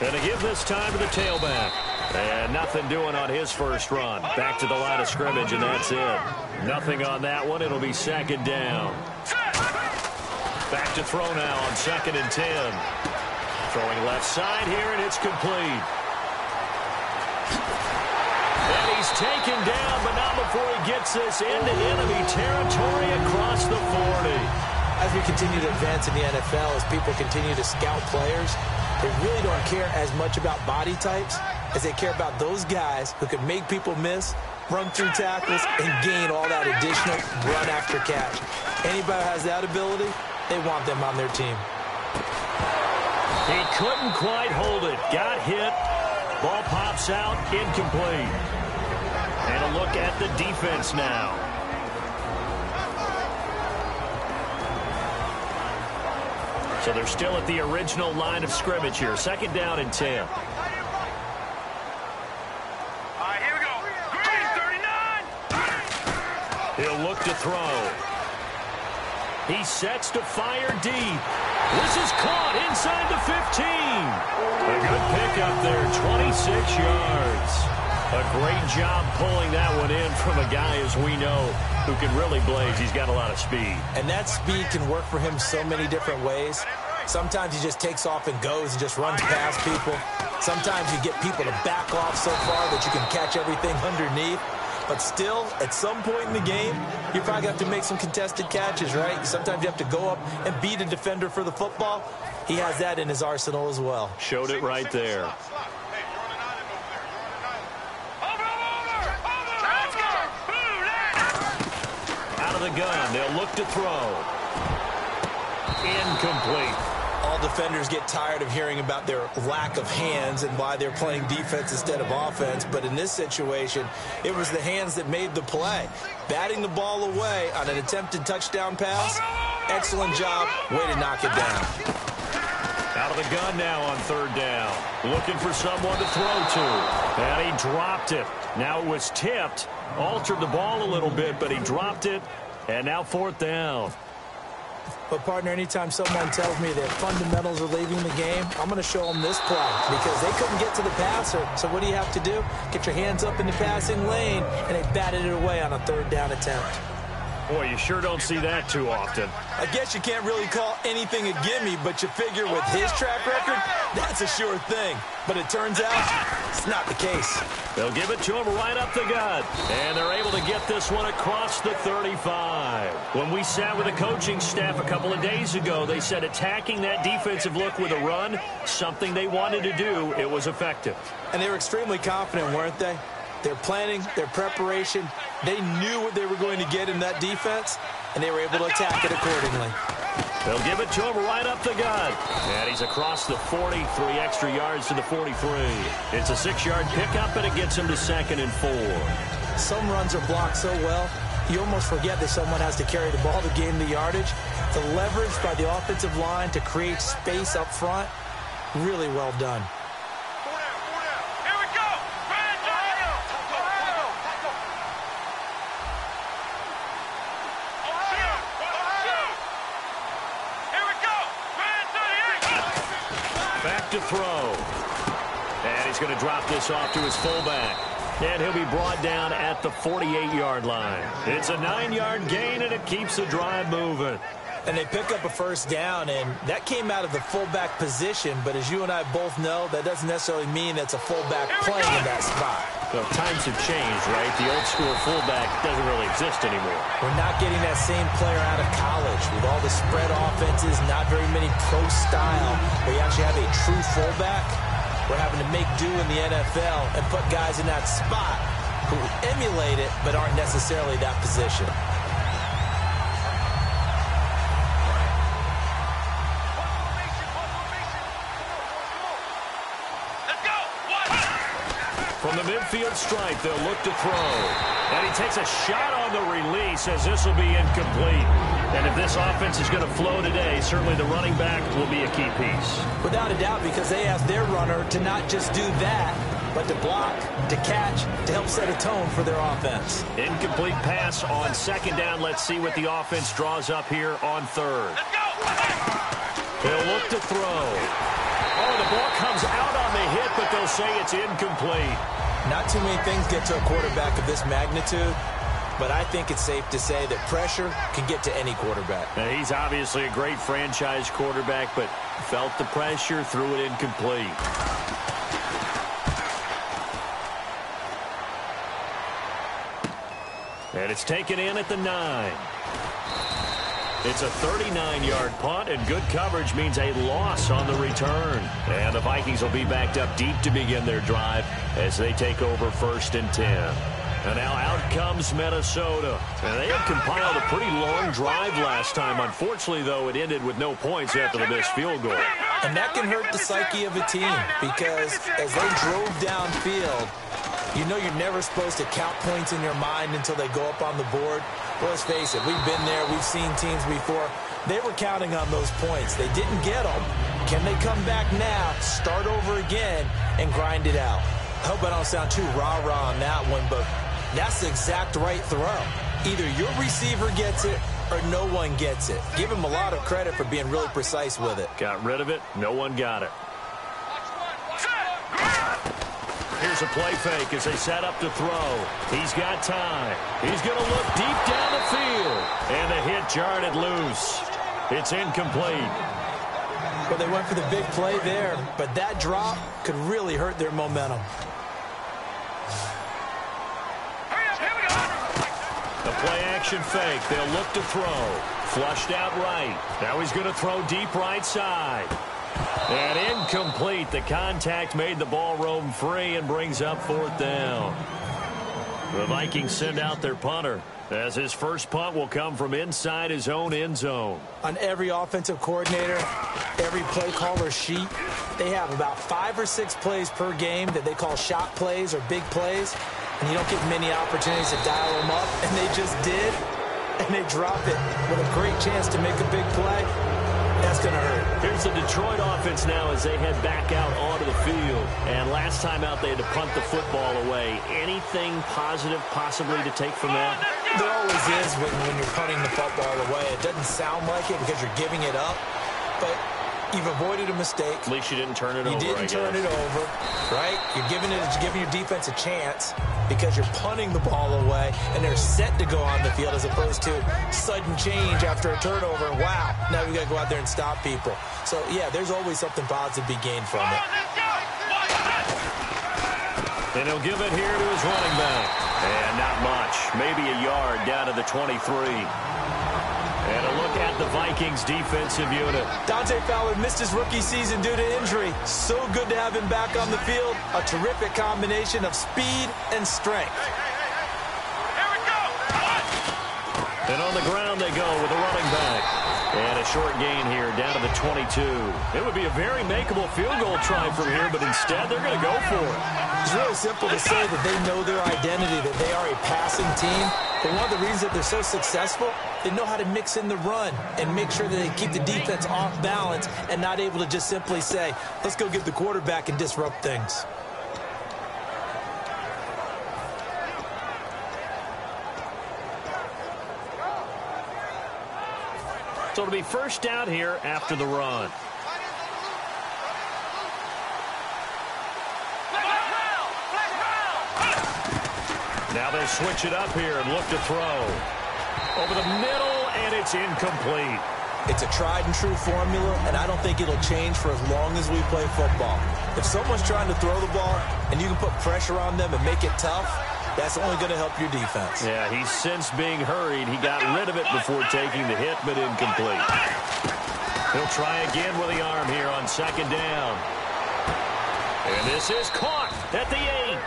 Going to give this time to the tailback. And nothing doing on his first run. Back to the line of scrimmage, and that's it. Nothing on that one. It'll be second down. Back to throw now on 2nd and 10. Throwing left side here, and it's complete. And he's taken down, but not before he gets this into enemy territory across the 40. As we continue to advance in the NFL, as people continue to scout players, they really don't care as much about body types as they care about those guys who can make people miss, run through tackles, and gain all that additional run after catch. Anybody who has that ability, they want them on their team. He couldn't quite hold it. Got hit. Ball pops out, incomplete. And a look at the defense now. So they're still at the original line of scrimmage here. 2nd down and 10. All right, here we go. Green 39. He'll look to throw. He sets to fire deep. This is caught inside the 15. A good pickup there, 26 yards. A great job pulling that one in from a guy, as we know, who can really blaze. He's got a lot of speed. And that speed can work for him so many different ways. Sometimes he just takes off and goes and just runs past people. Sometimes you get people to back off so far that you can catch everything underneath. But still, at some point in the game, you probably have to make some contested catches, right? Sometimes you have to go up and beat a defender for the football. He has that in his arsenal as well. Showed it right there. Out of the gun, they'll look to throw. Incomplete. All defenders get tired of hearing about their lack of hands and why they're playing defense instead of offense. But in this situation, it was the hands that made the play. Batting the ball away on an attempted touchdown pass. Excellent job. Way to knock it down. Out of the gun now on 3rd down. Looking for someone to throw to. And he dropped it. Now it was tipped. Altered the ball a little bit, but he dropped it. And now 4th down. But, partner, anytime someone tells me that fundamentals are leaving the game, I'm going to show them this play because they couldn't get to the passer. So what do you have to do? Get your hands up in the passing lane, and they batted it away on a 3rd down attempt. Boy, you sure don't see that too often. I guess you can't really call anything a gimme, but you figure with his track record, that's a sure thing. But it turns out it's not the case. They'll give it to him right up the gut. And they're able to get this one across the 35. When we sat with the coaching staff a couple of days ago, they said attacking that defensive look with a run, something they wanted to do, it was effective. And they were extremely confident, weren't they? Their planning, their preparation, they knew what they were going to get in that defense, and they were able to attack it accordingly. They'll give it to him right up the gut. And he's across the 40, 3 extra yards to the 43. It's a 6-yard pickup, and it gets him to 2nd and 4. Some runs are blocked so well, you almost forget that someone has to carry the ball to gain the yardage. The leverage by the offensive line to create space up front, really well done. To throw. And he's going to drop this off to his fullback. And he'll be brought down at the 48-yard line. It's a 9-yard gain, and it keeps the drive moving. And they pick up a 1st down, and that came out of the fullback position. But as you and I both know, that doesn't necessarily mean that's a fullback playing in that spot. Well, times have changed, right? The old-school fullback doesn't really exist anymore. We're not getting that same player out of college with all the spread offenses, not very many pro style, where you actually have a true fullback. We're having to make do in the NFL and put guys in that spot who emulate it but aren't necessarily that position. From the midfield stripe, they'll look to throw. And he takes a shot on the release as this will be incomplete. And if this offense is going to flow today, certainly the running back will be a key piece. Without a doubt, because they asked their runner to not just do that, but to block, to catch, to help set a tone for their offense. Incomplete pass on 2nd down. Let's see what the offense draws up here on 3rd. They'll look to throw. Oh, the ball comes out on the hit, but they'll say it's incomplete. Not too many things get to a quarterback of this magnitude, but I think it's safe to say that pressure can get to any quarterback. Now, he's obviously a great franchise quarterback, but felt the pressure, threw it incomplete. And it's taken in at the 9. It's a 39-yard punt, and good coverage means a loss on the return. And the Vikings will be backed up deep to begin their drive as they take over 1st and 10. And now out comes Minnesota. And they had compiled a pretty long drive last time. Unfortunately, though, it ended with no points after the missed field goal. And that can hurt the psyche of a team because as they drove downfield, you know you're never supposed to count points in your mind until they go up on the board. Well, let's face it, we've been there. We've seen teams before. They were counting on those points. They didn't get them. Can they come back now, start over again, and grind it out? I hope I don't sound too rah-rah on that one, but that's the exact right throw. Either your receiver gets it or no one gets it. Give him a lot of credit for being really precise with it. Got rid of it. No one got it. Here's a play fake as they set up to throw. He's got time. He's going to look deep down the field. And the hit jarred it loose. It's incomplete. Well, they went for the big play there, but that drop could really hurt their momentum. The play-action fake. They'll look to throw. Flushed out right. Now he's going to throw deep right side. And incomplete. The contact made the ball roam free and brings up 4th down. The Vikings send out their punter as his first punt will come from inside his own end zone. On every offensive coordinator, every play caller sheet, they have about 5 or 6 plays per game that they call shot plays or big plays. And you don't get many opportunities to dial them up. And they just did. And they drop it with a great chance to make a big play. That's going to hurt. Here's the Detroit offense now as they head back out onto the field. And last time out, they had to punt the football away. Anything positive possibly to take from that? There always is when you're punting the football away. It doesn't sound like it because you're giving it up, but you've avoided a mistake. At least you didn't turn it over, You didn't turn it over, right? You're giving your defense a chance because you're punting the ball away, and they're set to go on the field as opposed to sudden change after a turnover. And wow, now we got to go out there and stop people. So, yeah, there's always something positive to be gained from it. And he'll give it here to his running back. And not much. Maybe a yard down to the 23. And a look at the Vikings defensive unit. Dante Fowler missed his rookie season due to injury. So good to have him back on the field. A terrific combination of speed and strength. And on the ground they go with a running back. And a short gain here down to the 22. It would be a very makeable field goal try from here, but instead they're going to go for it. It's really simple to say that they know their identity, that they are a passing team. But one of the reasons that they're so successful, they know how to mix in the run and make sure that they keep the defense off balance and not able to just simply say, let's go get the quarterback and disrupt things. So it'll be first down here after the run. Now they'll switch it up here and look to throw. Over the middle, and it's incomplete. It's a tried and true formula, and I don't think it'll change for as long as we play football. If someone's trying to throw the ball and you can put pressure on them and make it tough, that's only going to help your defense. Yeah, he's since being hurried. He got rid of it before taking the hit, but incomplete. He'll try again with the arm here on 2nd down. And this is caught at the 8.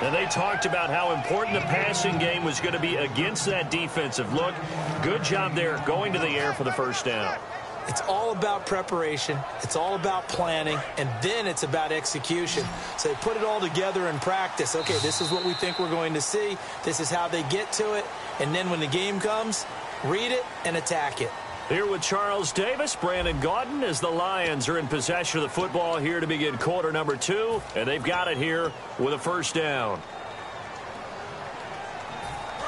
And they talked about how important the passing game was going to be against that defensive look. Good job there going to the air for the first down. It's all about preparation. It's all about planning. And then it's about execution. So they put it all together in practice. Okay, this is what we think we're going to see. This is how they get to it. And then when the game comes, read it and attack it. Here with Charles Davis, Brandon Gaudin, as the Lions are in possession of the football here to begin quarter number 2. And they've got it here with a first down.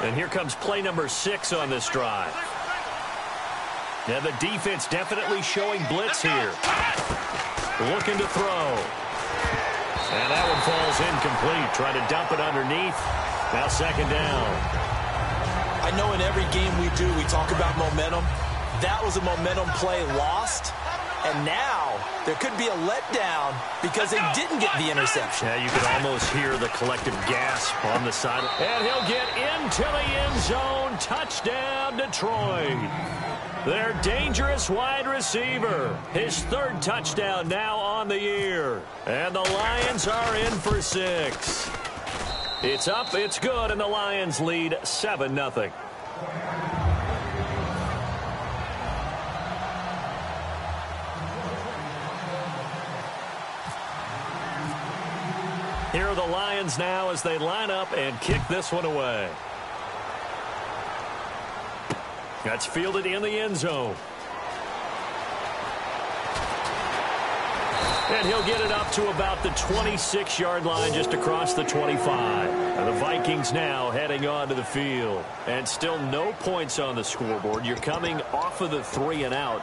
And here comes play number 6 on this drive. Yeah, the defense definitely showing blitz here. Looking to throw. And that one falls incomplete. Trying to dump it underneath. Now second down. I know in every game we do, we talk about momentum. That was a momentum play lost. And now there could be a letdown because they didn't get the interception. Yeah, you could almost hear the collective gasp on the side. And he'll get into the end zone. Touchdown, Detroit. Their dangerous wide receiver. His third touchdown now on the year. And the Lions are in for 6. It's up, it's good, and the Lions lead 7-0. Here are the Lions now as they line up and kick this one away. That's fielded in the end zone. And he'll get it up to about the 26-yard line, just across the 25. And the Vikings now heading onto the field. And still no points on the scoreboard. You're coming off of the 3 and out.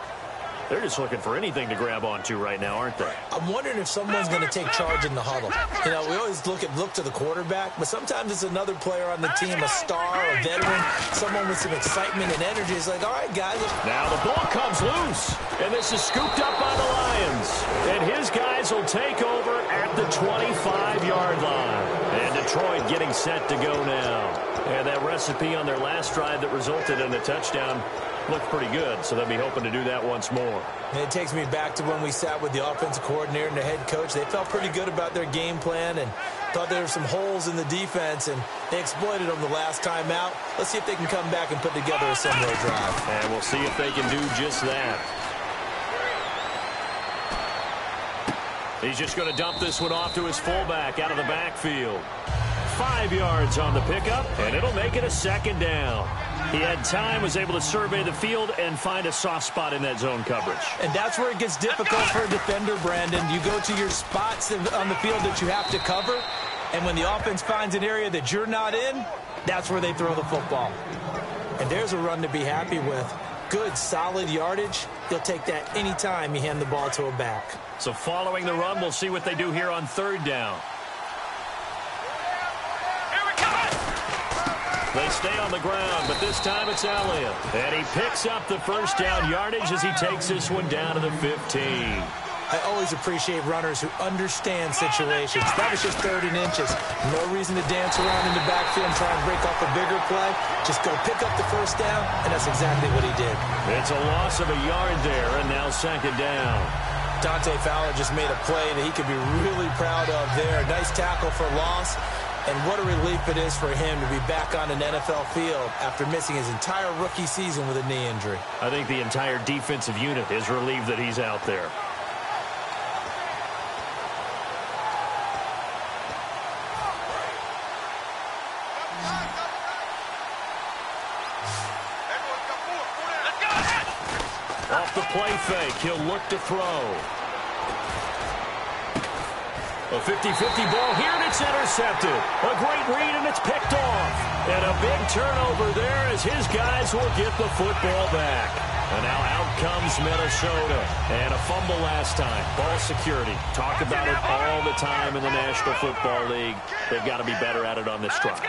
They're just looking for anything to grab onto right now, aren't they? I'm wondering if someone's going to take charge in the huddle. You know, we always look to the quarterback, but sometimes it's another player on the team, a star, a veteran, someone with some excitement and energy. It's like, all right, guys. Now the ball comes loose, and this is scooped up by the Lions. And his guys will take over at the 25-yard line. And Detroit getting set to go now. And that recipe on their last drive that resulted in a touchdown looked pretty good, so they'll be hoping to do that once more. And it takes me back to when we sat with the offensive coordinator and the head coach. They felt pretty good about their game plan and thought there were some holes in the defense, and they exploited them the last time out. Let's see if they can come back and put together a similar drive. And we'll see if they can do just that. He's just going to dump this one off to his fullback out of the backfield. 5 yards on the pickup, and it'll make it a second down. He had time, was able to survey the field and find a soft spot in that zone coverage. And that's where it gets difficult for a defender, Brandon. You go to your spots on the field that you have to cover, and when the offense finds an area that you're not in, that's where they throw the football. And there's a run to be happy with. Good, solid yardage. He'll take that anytime you hand the ball to a back. So following the run, we'll see what they do here on third down. They stay on the ground, but this time it's Elliott. And he picks up the first down yardage as he takes this one down to the 15. I always appreciate runners who understand situations. That was just 3rd and inches. No reason to dance around in the backfield and try and break off a bigger play. Just go pick up the first down, and that's exactly what he did. It's a loss of a yard there, and now second down. Dante Fowler just made a play that he could be really proud of there. Nice tackle for loss. And what a relief it is for him to be back on an NFL field after missing his entire rookie season with a knee injury. I think the entire defensive unit is relieved that he's out there. Off the play fake, he'll look to throw. A 50-50 ball here, and it's intercepted. A great read, and it's picked off. And a big turnover there as his guys will get the football back. And now out comes Minnesota. And a fumble last time. Ball security. Talk about it all the time in the National Football League. They've got to be better at it on this drive.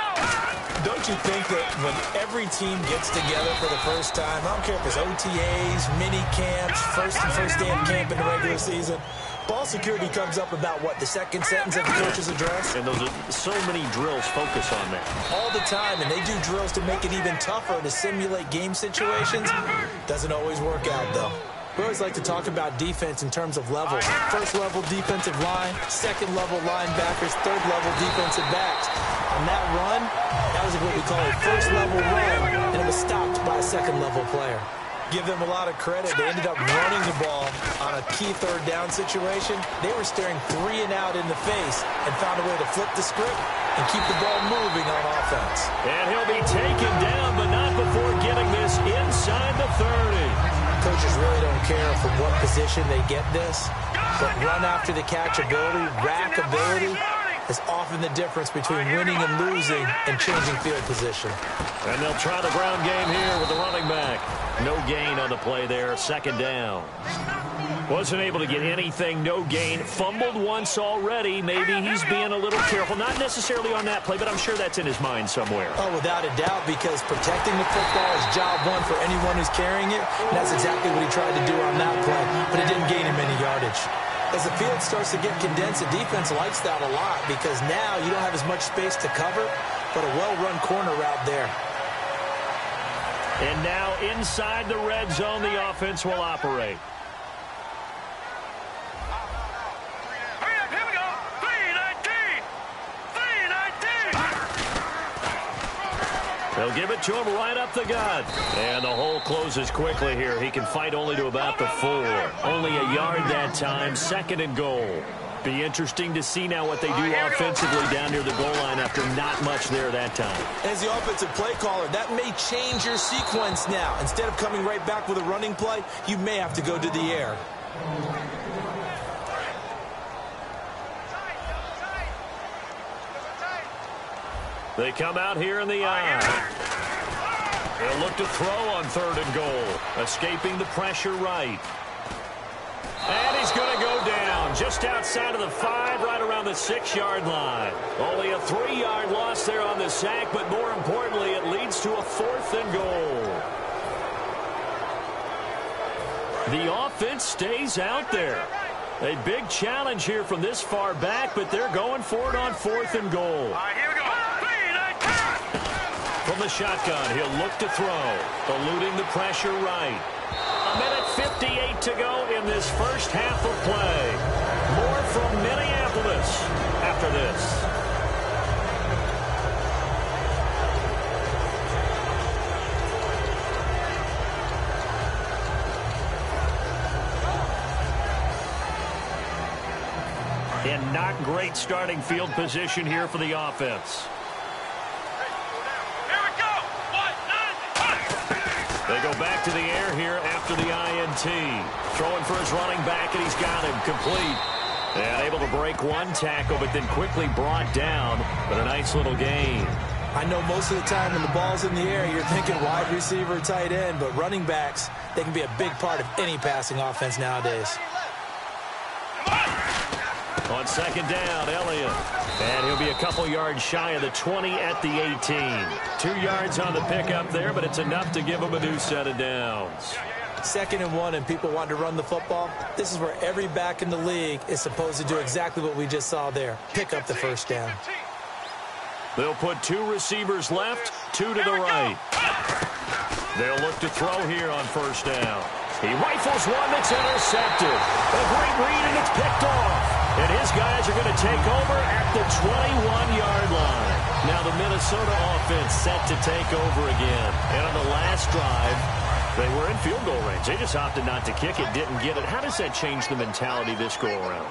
Don't you think that when every team gets together for the first time, I don't care if it's OTAs, mini camps, first day of camp in the regular season, ball security comes up about, what, the second sentence of the coach's address? And those are so many drills focus on that. All the time, and they do drills to make it even tougher to simulate game situations. Doesn't always work out, though. We always like to talk about defense in terms of levels. First level defensive line, second level linebackers, third level defensive backs. On that run, that was what we call a first level run, and it was stopped by a second level player. Give them a lot of credit. They ended up running the ball on a key third down situation. They were staring 3 and out in the face and found a way to flip the script and keep the ball moving on offense. And he'll be taken down, but not before getting this inside the 30. Coaches really don't care from what position they get this, but run after the catch ability, rack ability, is often the difference between winning and losing and changing field position. And they'll try the ground game here with the running back. No gain on the play there, second down. Wasn't able to get anything, no gain. Fumbled once already. Maybe he's being a little careful. Not necessarily on that play, but I'm sure that's in his mind somewhere. Oh, without a doubt, because protecting the football is job one for anyone who's carrying it. And that's exactly what he tried to do on that play, but it didn't gain him any yardage. As the field starts to get condensed, the defense likes that a lot because now you don't have as much space to cover, but a well-run corner route there. And now inside the red zone, the offense will operate. Here we go. 3-19. 3-19. They'll give it to him right up the gut. And the hole closes quickly here. He can fight only to about the 4. Only a yard that time, second and goal. Be interesting to see now what they do offensively down near the goal line after not much there that time. As the offensive play caller, that may change your sequence now. Instead of coming right back with a running play, you may have to go to the air. They come out here in the eye. They'll look to throw on third and goal. Escaping the pressure right. And he's going to go down just outside of the 5, right around the 6-yard line. Only a 3-yard loss there on the sack, but more importantly, it leads to a 4th and goal. The offense stays out there. A big challenge here from this far back, but they're going for it on 4th and goal. Here we go. 3-19. From the shotgun, he'll look to throw, eluding the pressure right. A minute 58 to go in this first half of play. More from Minneapolis after this. And not great starting field position here for the offense. They go back to the air here after the INT. Throwing for his running back, and he's got him complete. And able to break one tackle, but then quickly brought down. But a nice little gain. I know most of the time when the ball's in the air, you're thinking wide receiver, tight end, but running backs, they can be a big part of any passing offense nowadays. On second down, Elliott. And he'll be a couple yards shy of the 20 at the 18. 2 yards on the pickup there, but it's enough to give him a new set of downs. 2nd and 1 and people want to run the football. This is where every back in the league is supposed to do exactly what we just saw there. Pick up the first down. They'll put 2 receivers left, 2 to the right. They'll look to throw here on first down. He rifles one that's intercepted. A great read, and it's picked off. And his guys are going to take over at the 21-yard line. Now the Minnesota offense set to take over again. And on the last drive, they were in field goal range. They just opted not to kick it, didn't get it. How does that change the mentality this go-around?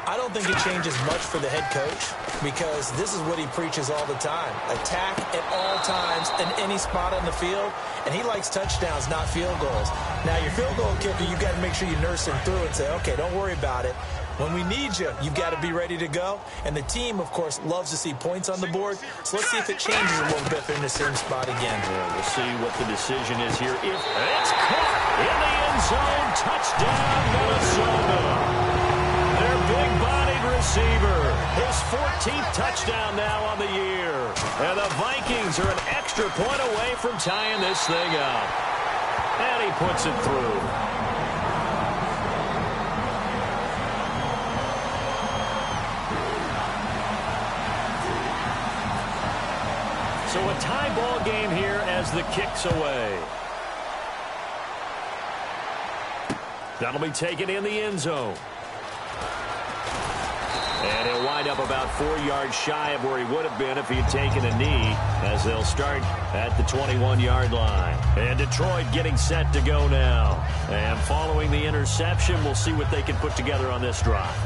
I don't think it changes much for the head coach because this is what he preaches all the time. Attack at all times in any spot on the field, and he likes touchdowns, not field goals. Now, your field goal kicker, you've got to make sure you nurse him through and say, okay, don't worry about it. When we need you, you've got to be ready to go. And the team, of course, loves to see points on the board. So let's see if it changes a little bit if they're in the same spot again. Yeah, we'll see what the decision is here. If it's caught in the end zone, touchdown, Minnesota. Their big-bodied receiver, his 14th touchdown now on the year. And the Vikings are an extra point away from tying this thing up. And he puts it through. So a tie ball game here as the kick's away. That'll be taken in the end zone. And he'll wind up about 4 yards shy of where he would have been if he had taken a knee, as they'll start at the 21-yard line. And Detroit getting set to go now. And following the interception, we'll see what they can put together on this drive.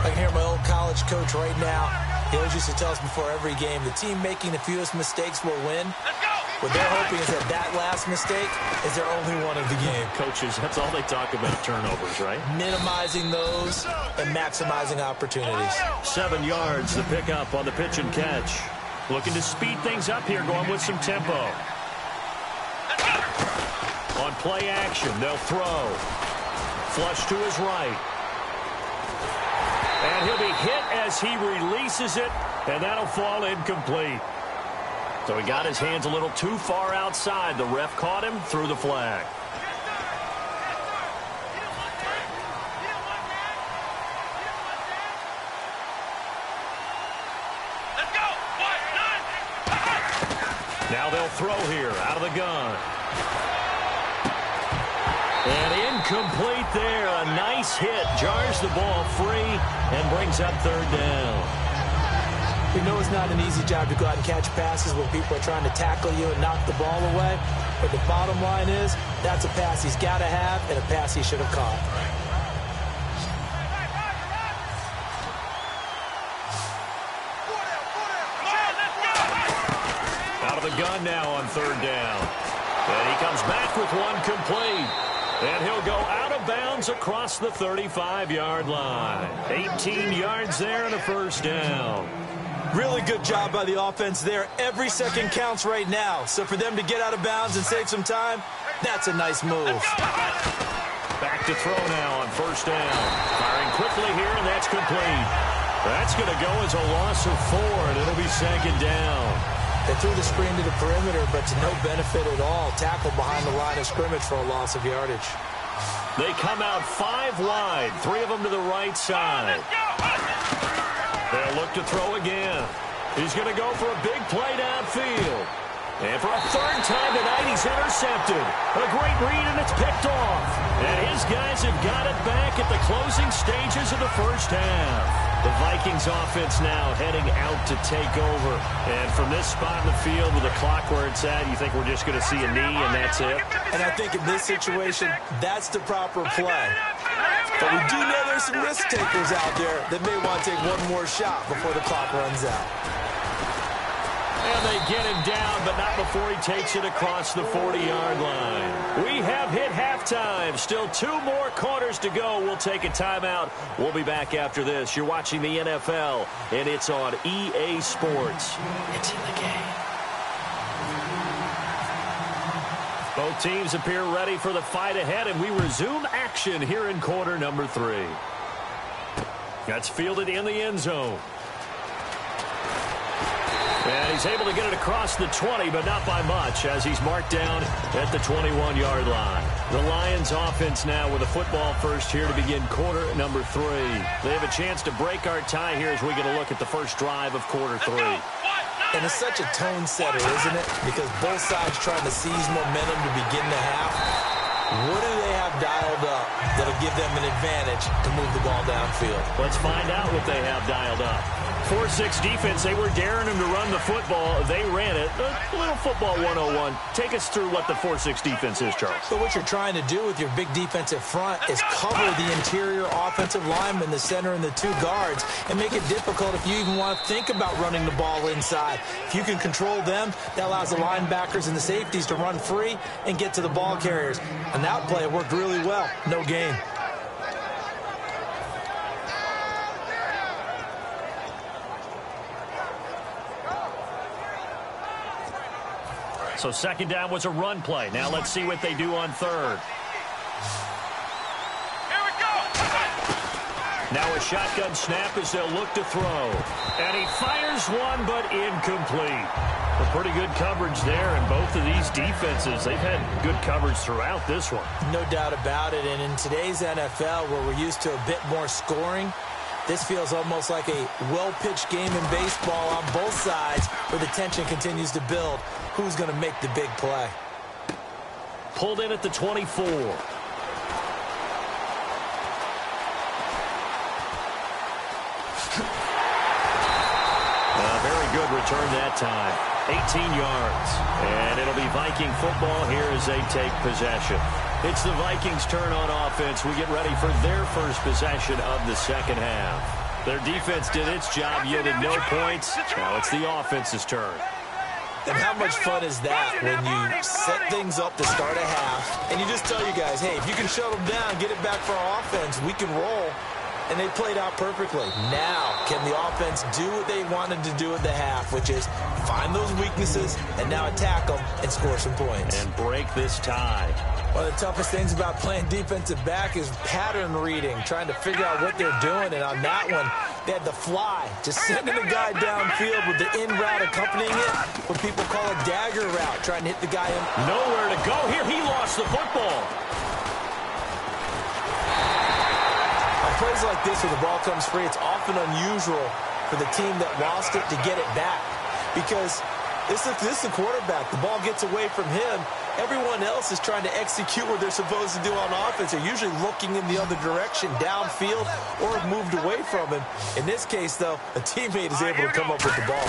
I can hear my old college coach right now. He always used to tell us before every game, the team making the fewest mistakes will win. Let's go. What they're hoping is that last mistake is their only one of the game. Coaches, that's all they talk about, turnovers, right? Minimizing those and maximizing opportunities. 7 yards, the pickup on the pitch and catch. Looking to speed things up here, going with some tempo. On play action, they'll throw. Flush to his right. And he'll be hit as he releases it, and that'll fall incomplete. So he got his hands a little too far outside. The ref caught him, threw the flag. Let's go. Now they'll throw here, out of the gun. And incomplete there. A nice hit. Jars the ball free and brings up third down. We know it's not an easy job to go out and catch passes when people are trying to tackle you and knock the ball away. But the bottom line is, that's a pass he's got to have and a pass he should have caught. Out of the gun now on third down. And he comes back with one complete. And he'll go out of bounds across the 35-yard line. 18 yards there and a first down. Really good job by the offense there. Every second counts right now. So for them to get out of bounds and save some time, that's a nice move. Back to throw now on first down. Firing quickly here, and that's complete. That's going to go as a loss of 4, and it'll be second down. They threw the screen to the perimeter, but to no benefit at all. Tackled behind the line of scrimmage for a loss of yardage. They come out 5 wide, 3 of them to the right side. They'll look to throw again. He's going to go for a big play downfield. And for a third time tonight, he's intercepted. A great read, and it's picked off. And his guys have got it back at the closing stages of the first half. The Vikings offense now heading out to take over. And from this spot in the field with the clock where it's at, you think we're just going to see a knee and that's it? And I think in this situation, that's the proper play. But we do know there's some risk takers out there that may want to take one more shot before the clock runs out. And they get him down, but not before he takes it across the 40-yard line. We have hit halftime. Still 2 more quarters to go. We'll take a timeout. We'll be back after this. You're watching the NFL, and it's on EA Sports. It's in the game. Both teams appear ready for the fight ahead, and we resume action here in quarter number 3. That's fielded in the end zone. And he's able to get it across the 20, but not by much, as he's marked down at the 21-yard line. The Lions offense now with a football first here to begin quarter number 3. They have a chance to break our tie here as we get a look at the first drive of quarter 3. And it's such a tone setter, isn't it? Because both sides trying to seize momentum to begin the half. What do they have dialed up that'll give them an advantage to move the ball downfield? Let's find out what they have dialed up. 4-6 defense, they were daring them to run the football. They ran it. A little football 101. Take us through what the 4-6 defense is, Charles. So what you're trying to do with your big defensive front is cover the interior offensive lineman, the center, and the 2 guards, and make it difficult if you even want to think about running the ball inside. If you can control them, that allows the linebackers and the safeties to run free and get to the ball carriers. And that play worked really well. No gain. So second down was a run play. Now let's see what they do on third. Here we go. Now a shotgun snap as they'll look to throw. And he fires one, but incomplete. A pretty good coverage there in both of these defenses. They've had good coverage throughout this one. No doubt about it. And in today's NFL, where we're used to a bit more scoring, this feels almost like a well-pitched game in baseball on both sides where the tension continues to build. Who's going to make the big play? Pulled in at the 24. Very good return that time. 18 yards. And it'll be Viking football here as they take possession. It's the Vikings' turn on offense. We get ready for their first possession of the second half. Their defense did its job, yielded no points. Now it's the offense's turn. And how much fun is that when you set things up to start a half, and you just tell your guys, hey, if you can shut them down, get it back for our offense, we can roll. And they played out perfectly. Now, can the offense do what they wanted to do at the half, which is find those weaknesses and now attack them and score some points. And break this tie. One of the toughest things about playing defensive back is pattern reading, trying to figure out what they're doing. And on that one, they had the fly, just sending the guy downfield with the in route accompanying it, what people call a dagger route, trying to hit the guy in. Nowhere to go here. He lost the football. Plays like this where the ball comes free, it's often unusual for the team that lost it to get it back because this is the quarterback. The ball gets away from him. Everyone else is trying to execute what they're supposed to do on offense. They're usually looking in the other direction, downfield, or have moved away from him. In this case, though, a teammate is able to come up with the ball.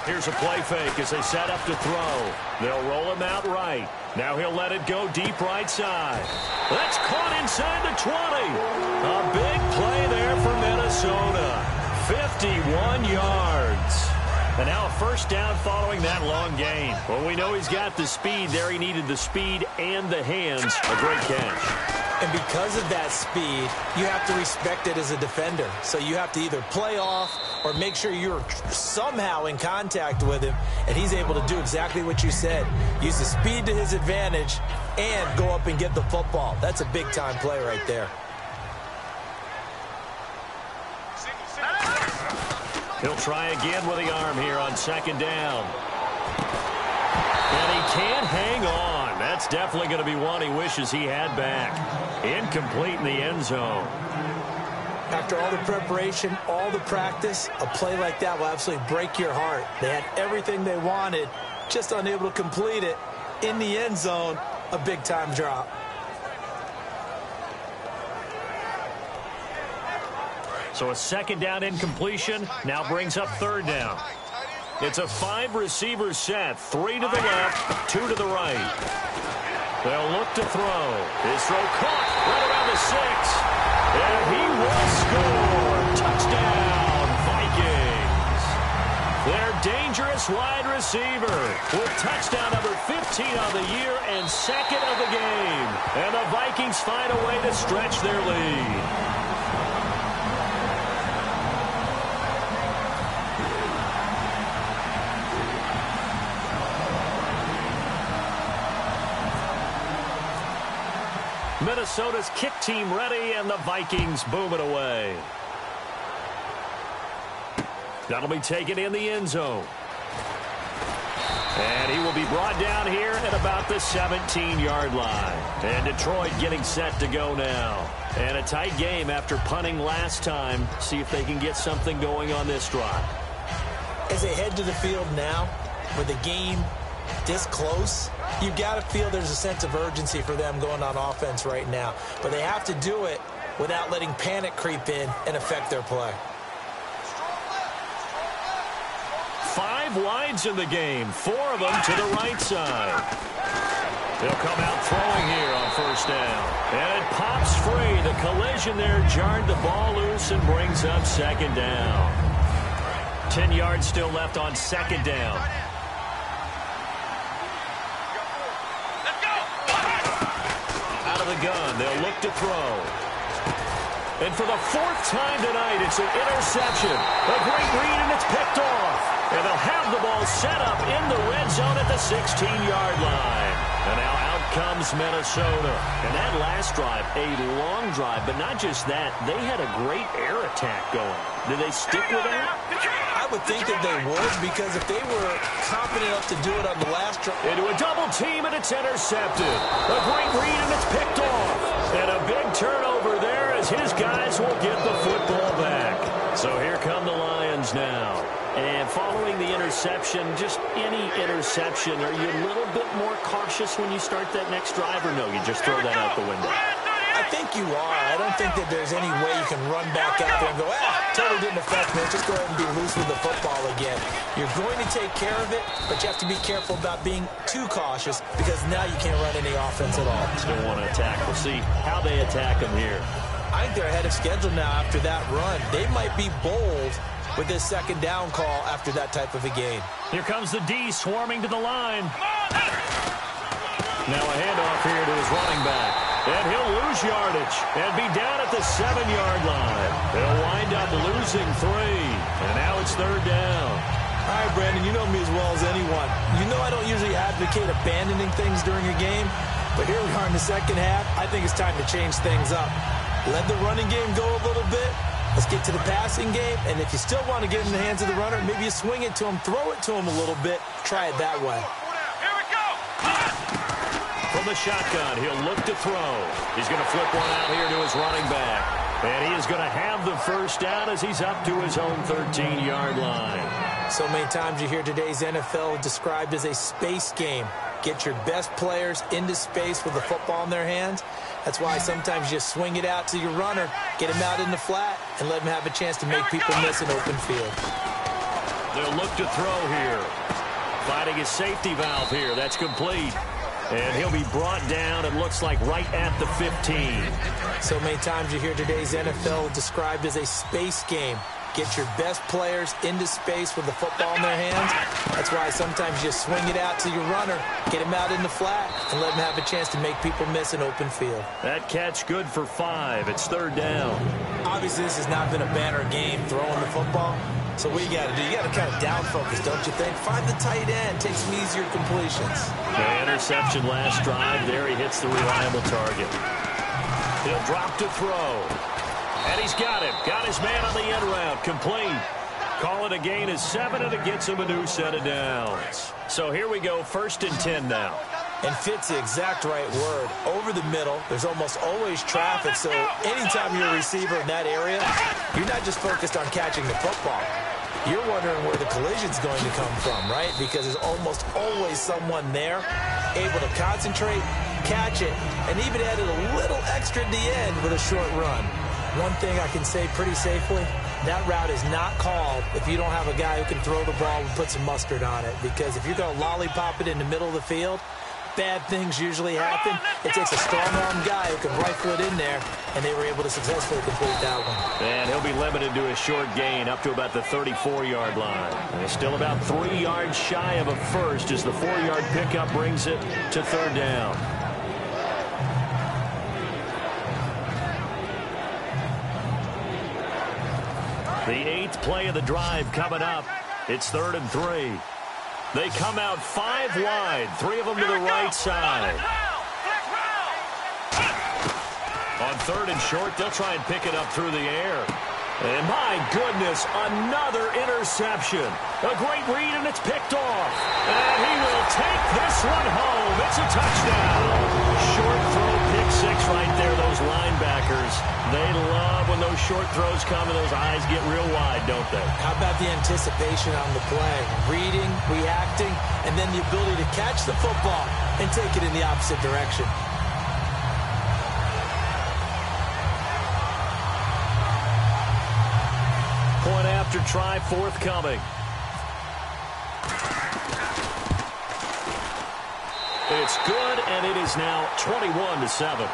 Here's a play fake as they set up to throw. They'll roll him out right. Now he'll let it go deep right side. That's caught inside the 20. A big play there for Minnesota. 51 yards. And now a first down following that long gain. Well, we know he's got the speed there. He needed the speed and the hands. A great catch. And because of that speed, you have to respect it as a defender. So you have to either play off or make sure you're somehow in contact with him. And he's able to do exactly what you said. Use the speed to his advantage and go up and get the football. That's a big-time play right there. He'll try again with the arm here on second down. And he can't hang on. That's definitely going to be one he wishes he had back. Incomplete in the end zone. After all the preparation, all the practice, a play like that will absolutely break your heart. They had everything they wanted, just unable to complete it. In the end zone, a big-time drop. So a second down incompletion now brings up third down. It's a 5-receiver set, 3 to the left, 2 to the right. They'll look to throw. His throw caught right around the 6. And he will score. Touchdown, Vikings. Their dangerous wide receiver with touchdown number 15 on the year and second of the game. And the Vikings find a way to stretch their lead. Minnesota's kick team ready, and the Vikings boom it away. That'll be taken in the end zone. And he will be brought down here at about the 17-yard line. And Detroit getting set to go now. And a tight game after punting last time. See if they can get something going on this drive. As they head to the field now, with the game this close, you got to feel there's a sense of urgency for them going on offense right now. But they have to do it without letting panic creep in and affect their play. 5 wides in the game, 4 of them to the right side. They'll come out throwing here on first down. And it pops free. The collision there jarred the ball loose and brings up second down. 10 yards still left on second down. The gun. They'll look to throw. And for the 4th time tonight, it's an interception. A great read, and it's picked off. And they'll have the ball set up in the red zone at the 16-yard line. And now out comes Minnesota. And that last drive, a long drive, but not just that. They had a great air attack going. Did they stick with that? I would think that they would, because if they were confident enough to do it on the last drive. Into a double team, and it's intercepted. A great read, and it's picked off. And a big turnover there as his guys will get the football back. So here come the Lions now. And following the interception, just any interception, are you a little bit more cautious when you start that next drive, or no, you just throw that out the window? I think you are. I don't think that there's any way you can run back out there and go, totally didn't affect me. Just go ahead and be loose with the football again. You're going to take care of it, but you have to be careful about being too cautious, because now you can't run any offense at all. Still want to attack. We'll see how they attack them here. I think they're ahead of schedule now after that run. They might be bold with this second down call after that type of a game. Here comes the D swarming to the line. Now a handoff here to his running back. And he'll lose yardage and be down at the 7-yard line. They'll wind up losing 3. And now it's third down. All right, Brandon, you know me as well as anyone. You know I don't usually advocate abandoning things during a game, but here we are in the second half. I think it's time to change things up. Let the running game go a little bit. Let's get to the passing game, and if you still want to get it in the hands of the runner, maybe you swing it to him, throw it to him a little bit, try it that way. Here we go. From the shotgun, he'll look to throw. He's going to flip one out here to his running back. And he is going to have the first down as he's up to his own 13-yard line. So many times you hear today's NFL described as a space game. Get your best players into space with the football in their hands. That's why sometimes you swing it out to your runner, get him out in the flat, and let him have a chance to make people miss an open field. They'll look to throw here. Finding his safety valve here. That's complete. And he'll be brought down, it looks like, right at the 15. So many times you hear today's NFL described as a space game. Get your best players into space with the football in their hands. That's why sometimes you swing it out to your runner, get him out in the flat, and let him have a chance to make people miss an open field. That catch good for 5. It's third down. Obviously, this has not been a banner game throwing the football. So what you got to do, you got to kind of down focus, don't you think? Find the tight end, take some easier completions. The interception last drive there. He hits the reliable target. He'll drop to throw. And he's got him. Got his man on the end route. Complete. Call it a gain of 7, and it gets him a new set of downs. So here we go, 1st and 10 now. And fit's the exact right word. Over the middle, there's almost always traffic, so anytime you're a receiver in that area, you're not just focused on catching the football. You're wondering where the collision's going to come from, right? Because there's almost always someone there able to concentrate, catch it, and even added a little extra at the end with a short run. One thing I can say pretty safely, that route is not called if you don't have a guy who can throw the ball and put some mustard on it. Because if you're going to lollipop it in the middle of the field, bad things usually happen. It takes a strong-arm guy who can rifle it in there, and they were able to successfully complete that one. And he'll be limited to a short gain up to about the 34-yard line. And it's still about 3 yards shy of a first as the 4-yard pickup brings it to third down. The 8th play of the drive coming up. It's 3rd and 3. They come out 5 wide, 3 of them to the right side. On 3rd and short, they'll try and pick it up through the air. And my goodness, another interception. A great read, and it's picked off. And he will take this one home. It's a touchdown. Short throw, pick 6 right there. Those linebackers, they love when those short throws come and those eyes get real wide, don't they? How about the anticipation on the play? Reading, reacting, and then the ability to catch the football and take it in the opposite direction. Point after try forthcoming. It's good, and it is now 21-7.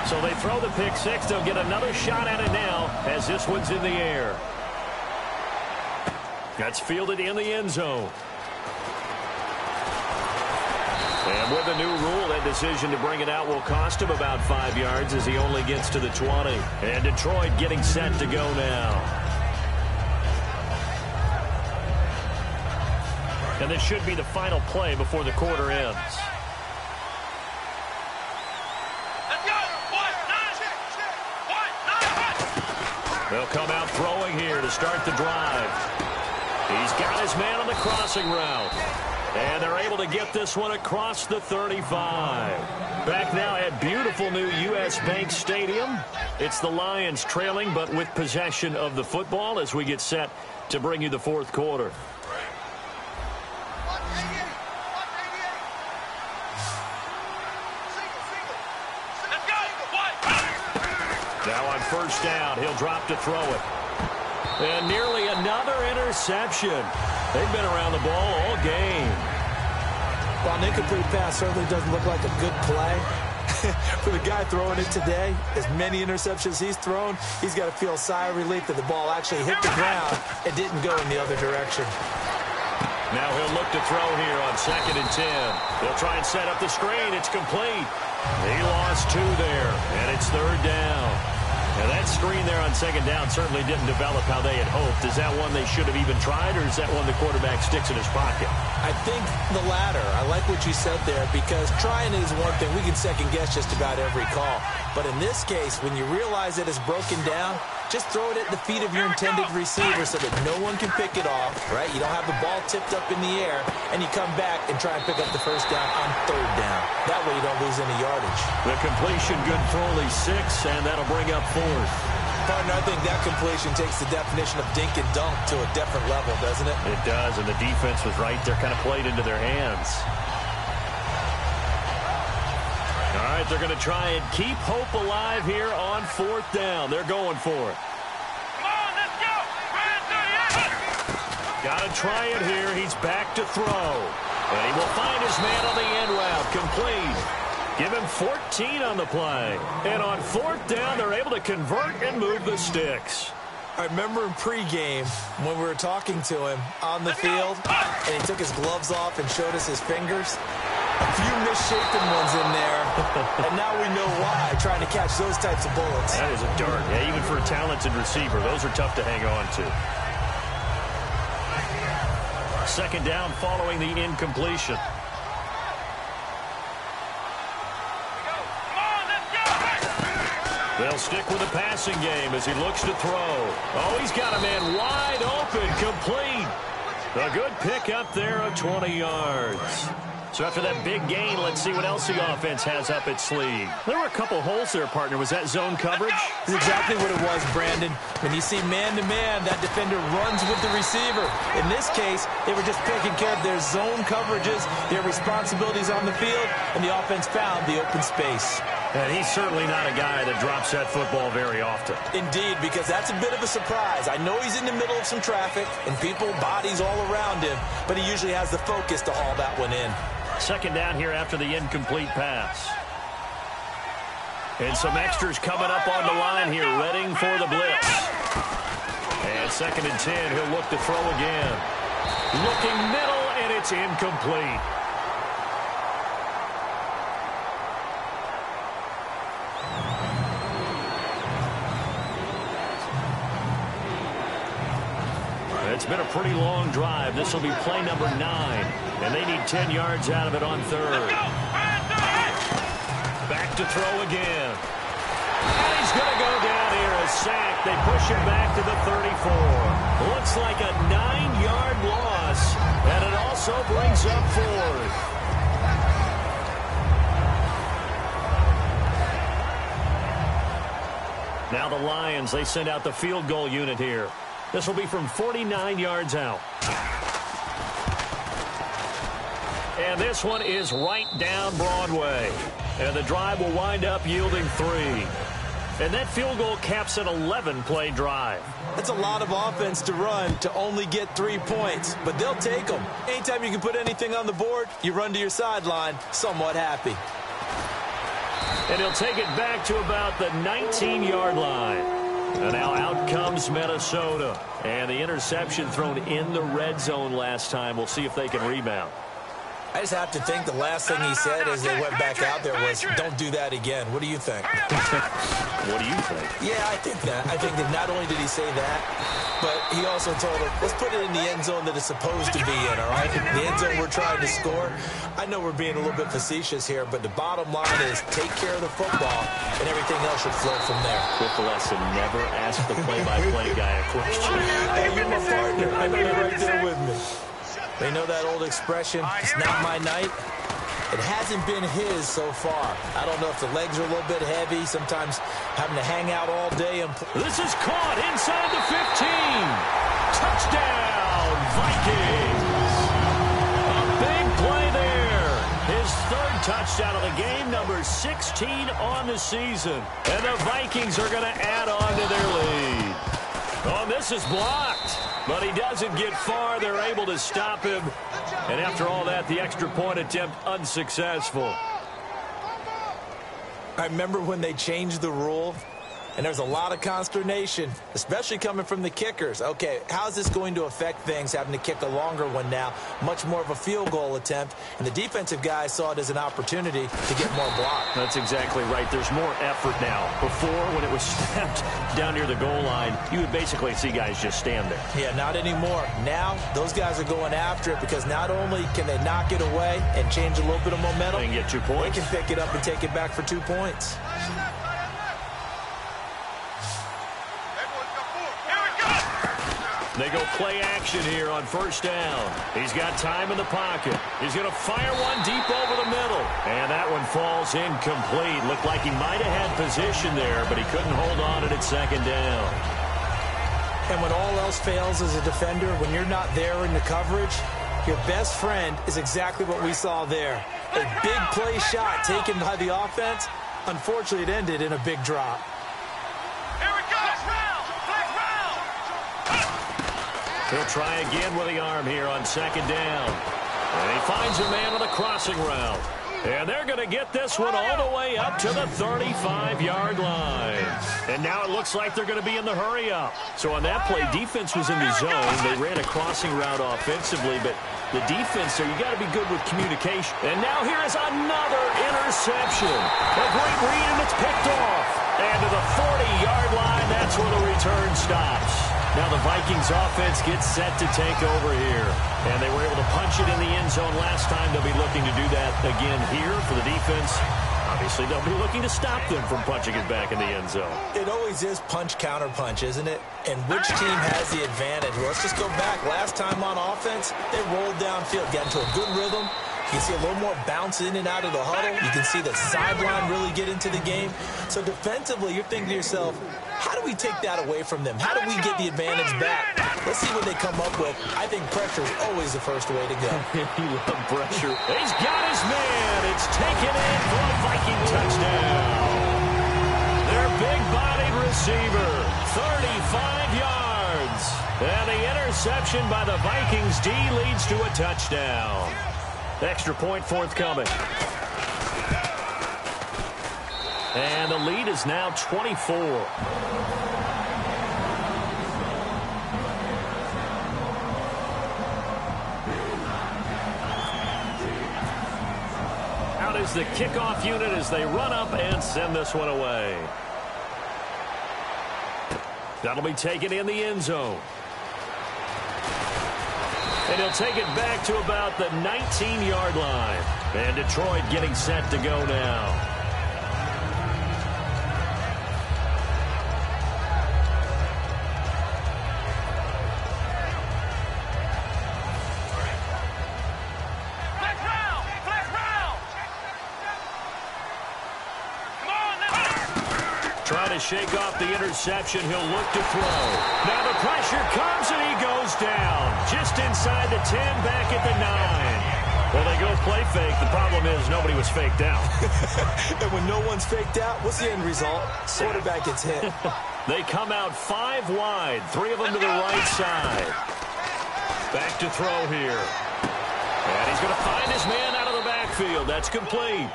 So they throw the pick 6. They'll get another shot at it now as this one's in the air. That's fielded in the end zone. And with the new rule, that decision to bring it out will cost him about 5 yards as he only gets to the 20. And Detroit getting set to go now. And this should be the final play before the quarter ends. They'll come out throwing here to start the drive. He's got his man on the crossing route. And they're able to get this one across the 35. Back now at beautiful new U.S. Bank Stadium. It's the Lions trailing, but with possession of the football as we get set to bring you the fourth quarter. Now on first down, he'll drop to throw it. And nearly another interception. They've been around the ball all game. Well, While an incomplete pass certainly doesn't look like a good play, for the guy throwing it today, as many interceptions he's thrown, he's got to feel a sigh of relief that the ball actually hit the ground and didn't go in the other direction. Now he'll look to throw here on 2nd and 10. They'll try and set up the screen. It's complete. He lost 2 there, and it's 3rd down. Now that screen there on 2nd down certainly didn't develop how they had hoped. Is that one they should have even tried, or is that one the quarterback sticks in his pocket? I think the latter. I like what you said there, because trying is one thing. We can second-guess just about every call. But in this case, when you realize that it's broken down, just throw it at the feet of your intended receiver so that no one can pick it off, right? You don't have the ball tipped up in the air, and you come back and try and pick up the 1st down on 3rd down. That way you don't lose any yardage. The completion good for only 6, and that'll bring up 4th. Partner, I think that completion takes the definition of dink and dunk to a different level, doesn't it? It does, and the defense was right there, kind of played into their hands. All right, they're going to try and keep hope alive here on 4th down. They're going for it. Come on, let's go. Got to try it here. He's back to throw. And he will find his man on the end route. Complete. Give him 14 on the play. And on 4th down, they're able to convert and move the sticks. I remember in pregame when we were talking to him on the field, and he took his gloves off and showed us his fingers. A few misshapen ones in there, and now we know why, trying to catch those types of bullets. That is a dart. Yeah, even for a talented receiver, those are tough to hang on to. 2nd down following the incompletion. They'll stick with the passing game as he looks to throw. Oh, he's got a man wide open, complete. A good pick up there of 20 yards. So after that big gain, let's see what else the offense has up its sleeve. There were a couple holes there, partner. Was that zone coverage? That's exactly what it was, Brandon. When you see man-to-man, that defender runs with the receiver. In this case, they were just taking care of their zone coverages, their responsibilities on the field, and the offense found the open space. And he's certainly not a guy that drops that football very often. Indeed, because that's a bit of a surprise. I know he's in the middle of some traffic and people, bodies all around him, but he usually has the focus to haul that one in. 2nd down here after the incomplete pass. And some extras coming up on the line here, readying for the blitz. And 2nd and 10, he'll look to throw again. Looking middle, and it's incomplete. It's been a pretty long drive. This will be play number 9. And they need 10 yards out of it on 3rd. Back to throw again. And he's going to go down here, a sack. They push him back to the 34. Looks like a 9-yard loss. And it also brings up 4th. Now the Lions, they send out the field goal unit here. This will be from 49 yards out. And this one is right down Broadway. And the drive will wind up yielding 3. And that field goal caps an 11-play drive. That's a lot of offense to run to only get 3 points, but they'll take them. Anytime you can put anything on the board, you run to your sideline somewhat happy. And he'll take it back to about the 19-yard line. And now out comes Minnesota. And the interception thrown in the red zone last time. We'll see if they can rebound. I just have to think the last thing he said as they went back out there was, don't do that again. What do you think? What do you think? Yeah, I think that. I think that not only did he say that, but he also told him, let's put it in the end zone that it's supposed to be in, all right? The end zone we're trying to score. I know we're being a little bit facetious here, but the bottom line is take care of the football, and everything else should flow from there. Quick lesson, never ask the play-by-play guy a question. Hey, you're my partner. I know you're right there with me. They know that old expression, it's not my night. It hasn't been his so far. I don't know if the legs are a little bit heavy, sometimes having to hang out all day. This is caught inside the 15. Touchdown, Vikings. A big play there. His 3rd touchdown of the game, number 16 on the season. And the Vikings are going to add on to their lead. Oh, this is blocked. But he doesn't get far. They're able to stop him. And after all that, the extra point attempt unsuccessful. I remember when they changed the rule, and there's a lot of consternation, especially coming from the kickers. Okay, how's this going to affect things, having to kick a longer one now, much more of a field goal attempt, and the defensive guys saw it as an opportunity to get more block. That's exactly right. There's more effort now. Before, when it was snapped down near the goal line, you would basically see guys just stand there. Yeah, not anymore. Now, those guys are going after it because not only can they knock it away and change a little bit of momentum, they can get 2 points. They can pick it up and take it back for 2 points. They go play action here on first down. He's got time in the pocket. He's going to fire one deep over the middle. And that one falls incomplete. Looked like he might have had position there, but he couldn't hold on at second down. And when all else fails as a defender, when you're not there in the coverage, your best friend is exactly what we saw there. A big play shot taken by the offense. Unfortunately, it ended in a big drop. He'll try again with the arm here on second down. And he finds a man on the crossing route. And they're going to get this one all the way up to the 35-yard line. And now it looks like they're going to be in the hurry-up. So on that play, defense was in the zone. They ran a crossing route offensively, but the defense there, you got to be good with communication. And now here is another interception. A great read, and it's picked off. And to the 40-yard line, that's where the return stops. Now the Vikings offense gets set to take over here. And they were able to punch it in the end zone last time. They'll be looking to do that again here for the defense. Obviously, they'll be looking to stop them from punching it back in the end zone. It always is punch, counter punch, isn't it? And which team has the advantage? Well, let's just go back. Last time on offense, they rolled downfield, got into a good rhythm. You can see a little more bounce in and out of the huddle. You can see the sideline really get into the game. So defensively, you're thinking to yourself, how do we take that away from them? How do we get the advantage back? Let's see what they come up with. I think pressure is always the first way to go. You love pressure. He's got his man. It's taken in for a Viking touchdown. Their big-bodied receiver, 35 yards. And the interception by the Vikings D leads to a touchdown. Extra point forthcoming. And the lead is now 24. Out is the kickoff unit as they run up and send this one away. That'll be taken in the end zone. And he'll take it back to about the 19-yard line. And Detroit getting set to go now. Trying to shake off the interception. He'll look to throw. Now the pressure comes and he goes down. Just inside the 10, back at the 9. Well, they go play fake. The problem is nobody was faked out. And when no one's faked out, what's the end result? Quarterback gets hit. They come out 5 wide. 3 of them to the right side. Back to throw here. And he's going to find his man out of the backfield. That's complete.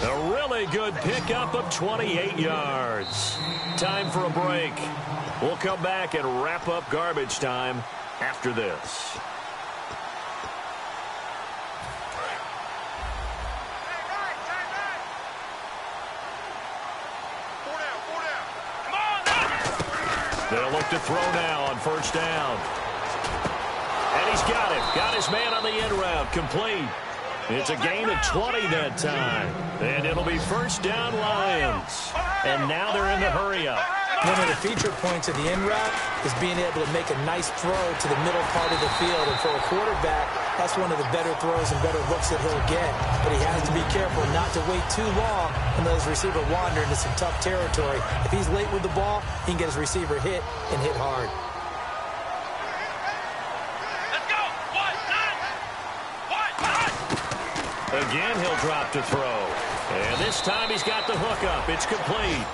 A really good pickup of 28 yards. Time for a break. We'll come back and wrap up garbage time after this. They'll look to throw now on first down. And he's got it. Got his man on the end route. Complete. It's a gain of 20 that time. And it'll be first down Lions. And now they're in the hurry-up. One of the feature points of the end route is being able to make a nice throw to the middle part of the field. And for a quarterback, that's one of the better throws and better looks that he'll get. But he has to be careful not to wait too long and let his receiver wander into some tough territory. If he's late with the ball, he can get his receiver hit and hit hard. Again, he'll drop to throw. And this time he's got the hook up. It's complete.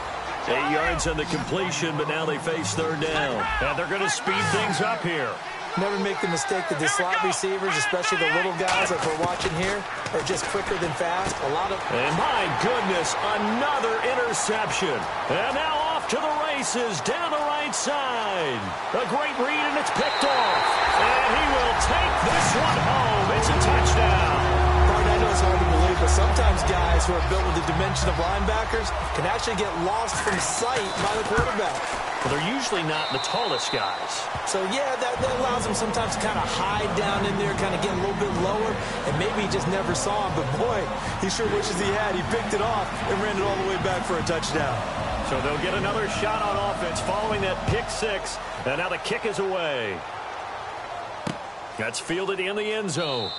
8 yards on the completion, but now they face third down. And they're going to speed things up here. Never make the mistake that the slot receivers, especially the little guys like we're watching here, are just quicker than fast. And my goodness, another interception. And now off to the races down the right side. A great read, and it's picked off. And he will take this one home. It's a touchdown. Martin, I know it's hard to believe, but sometimes guys who are built with the dimension of linebackers can actually get lost from sight by the quarterback. Well, they're usually not the tallest guys. So, yeah, that allows them sometimes to kind of hide down in there, kind of get a little bit lower, and maybe he just never saw him. But, boy, he sure wishes he had. He picked it off and ran it all the way back for a touchdown. So they'll get another shot on offense following that pick six. And now the kick is away. That's fielded in the end zone.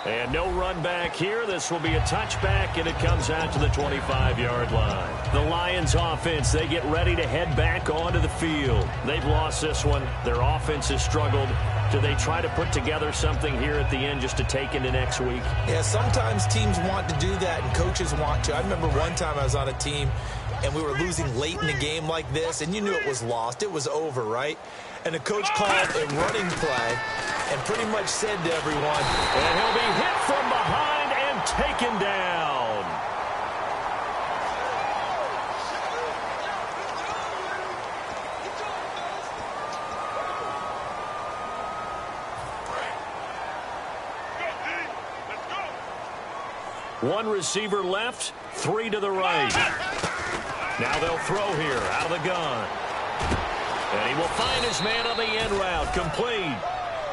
And no run back here. This will be a touchback, and it comes out to the 25-yard line. The Lions offense, they get ready to head back onto the field. They've lost this one. Their offense has struggled. Do they try to put together something here at the end just to take into next week? Yeah, sometimes teams want to do that, and coaches want to. I remember one time I was on a team, and we were losing late in the game like this, and you knew it was lost. It was over, right? And the coach called a running play and pretty much said to everyone, and he'll be hit from behind and taken down. One receiver left, three to the right. Now they'll throw here out of the gun. And he will find his man on the end route, complete.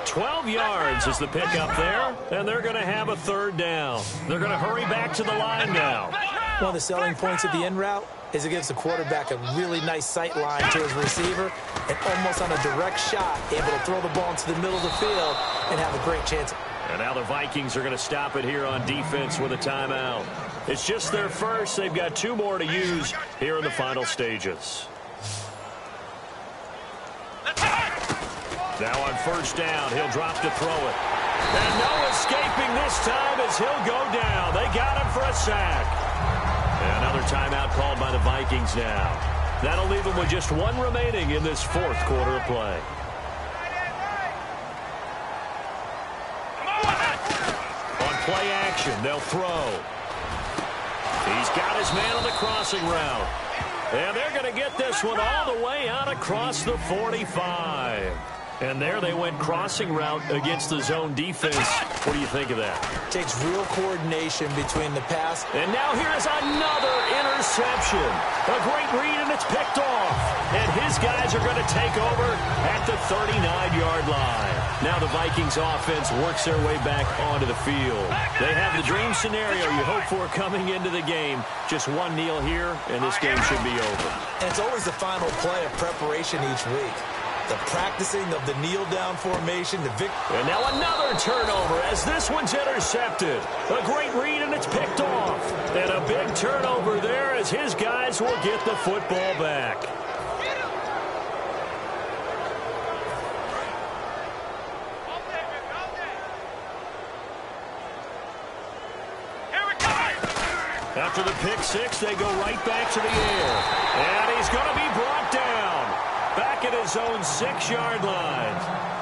12 yards is the pickup there, and they're going to have a third down. They're going to hurry back to the line now. One of the selling points of the end route is it gives the quarterback a really nice sight line to his receiver, and almost on a direct shot, able to throw the ball into the middle of the field and have a great chance. And now the Vikings are going to stop it here on defense with a timeout. It's just their first. They've got two more to use here in the final stages. Now on first down, he'll drop to throw it. And no escaping this time as he'll go down. They got him for a sack. And another timeout called by the Vikings now. That'll leave them with just one remaining in this fourth quarter of play. On play action, they'll throw. He's got his man on the crossing route. And they're going to get this one all the way out across the 45. And there they went crossing route against the zone defense. What do you think of that? Takes real coordination between the pass. And now here is another interception. A great read, and it's picked off. And his guys are going to take over at the 39-yard line. Now the Vikings offense works their way back onto the field. They have the dream scenario you hope for coming into the game. Just one kneel here, and this game should be over. And it's always the final play of preparation each week. The practicing of the kneel-down formation. And now another turnover as this one's intercepted. A great read, and it's picked off. And a big turnover there as his guys will get the football back. After the pick six, they go right back to the air. And he's going to be brought down. Back at his own 6-yard line.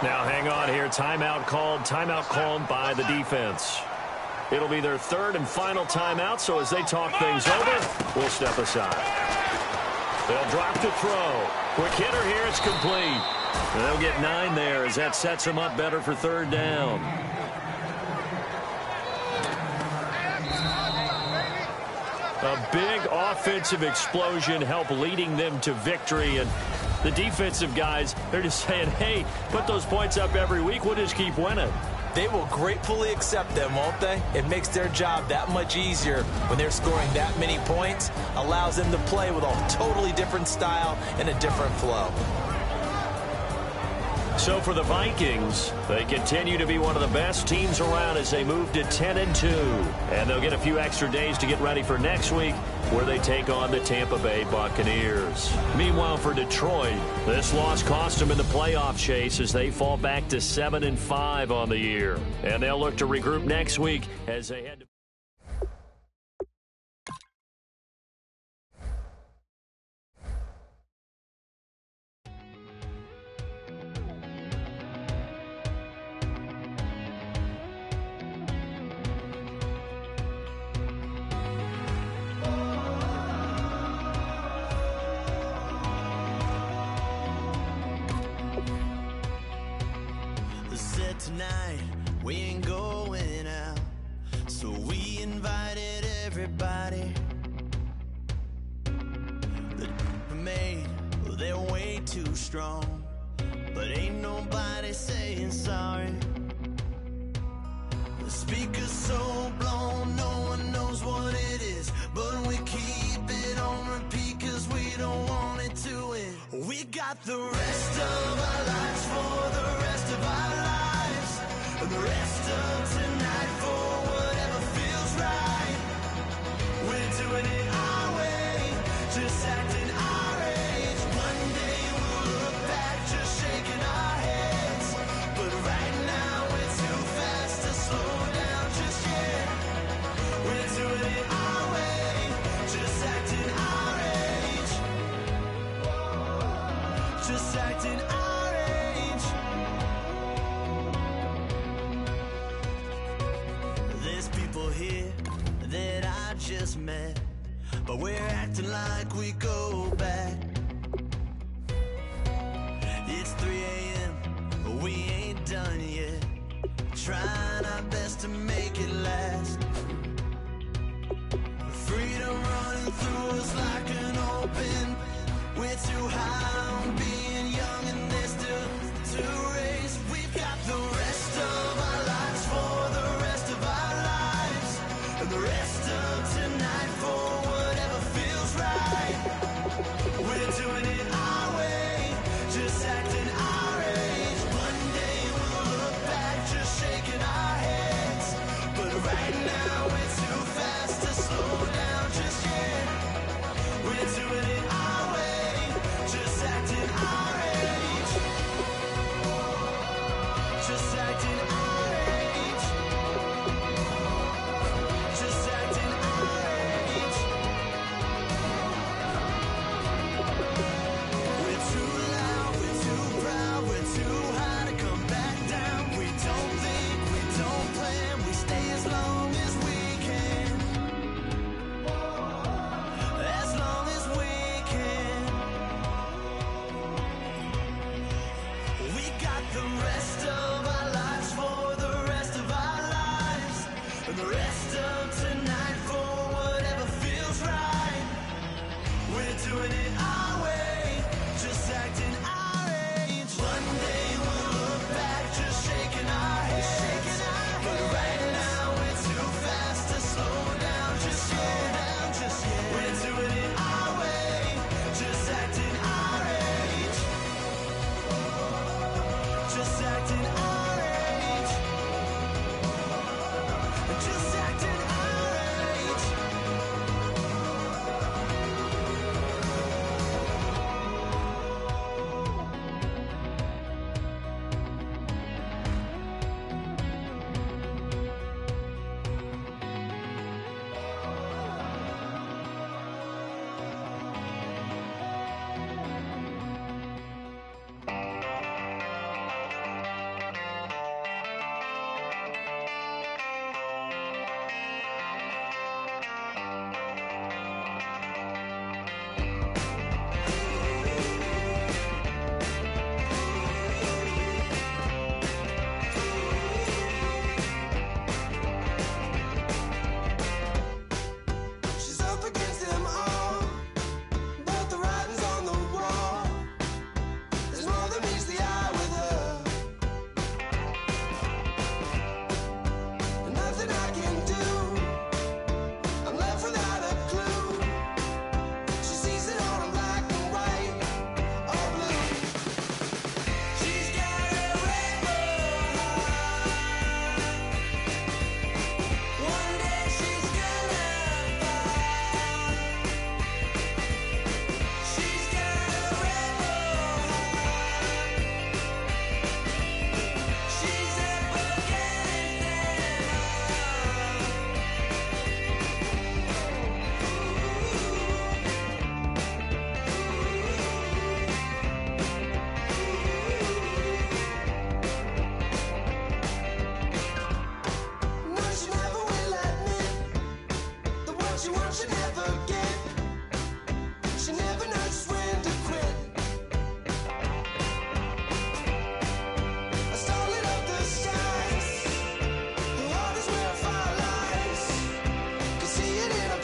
Now hang on here. Timeout called by the defense. It'll be their third and final timeout, so as they talk things over, we'll step aside. They'll drop to throw. Quick hitter here, it's complete. And they'll get 9 there as that sets them up better for third down. A big offensive explosion helped leading them to victory, and the defensive guys, they're just saying, hey, put those points up every week. We'll just keep winning. They will gratefully accept them, won't they? It makes their job that much easier when they're scoring that many points. Allows them to play with a totally different style and a different flow. So for the Vikings, they continue to be one of the best teams around as they move to 10-2. And they'll get a few extra days to get ready for next week, where they take on the Tampa Bay Buccaneers. Meanwhile, for Detroit, this loss cost them in the playoff chase as they fall back to 7-5 on the year. And they'll look to regroup next week as they head to everybody that made, well, they're way too strong. But ain't nobody saying sorry. The speaker's so blown, no one knows what it is. But we keep it on repeat cause we don't want it to end. We got the rest of our lives for the rest of our lives, and the rest of tonight for whatever feels right. We're doing it our way, just acting our age. One day we'll look back just shaking our heads, but right now we're too fast to slow down just yet. We're doing it our way, just acting our age. Just acting our age. There's people here that I just met, but we're acting like we go back. It's 3 a.m., but we ain't done yet, trying our best to make it last. Freedom running through us like an open. We're too high on being young and there's still to race. We've got the rest of our lives for the rest of our lives, and the rest of tonight for whatever feels right. We're doing it our way, just acting our age. One day we'll look back just shaking our heads, but right now we're too fast to slow down just yet. We're doing it our way, just acting our age. Just acting our age. Just acting our age. We're too loud, we're too proud, we're too high to come back down. We don't think, we don't plan, we stay as long as we can. As long as we can. We got the rest of our lives for the rest of our lives, and the rest of tonight for whatever feels right. We're doing it our way, just acting our age. One day we'll look back just shaking our heads, but right now we're too fast to slow down just yet. We're doing it our way, just acting our age. Just acting our age. Just acting our age. She's up against them all, but the writing's on the wall. There's more than meets the eye with her, and nothing I can do. I'm left without a clue. She sees it all in black and white or blue. She's got a rebel heart. One day she's gonna fall. She's got a rebel heart. She's up against them all. No, she never will admit that what she wants she never get. She never knows just when to quit. I stole it up the skies. The heart is where fire lies. Can see it in her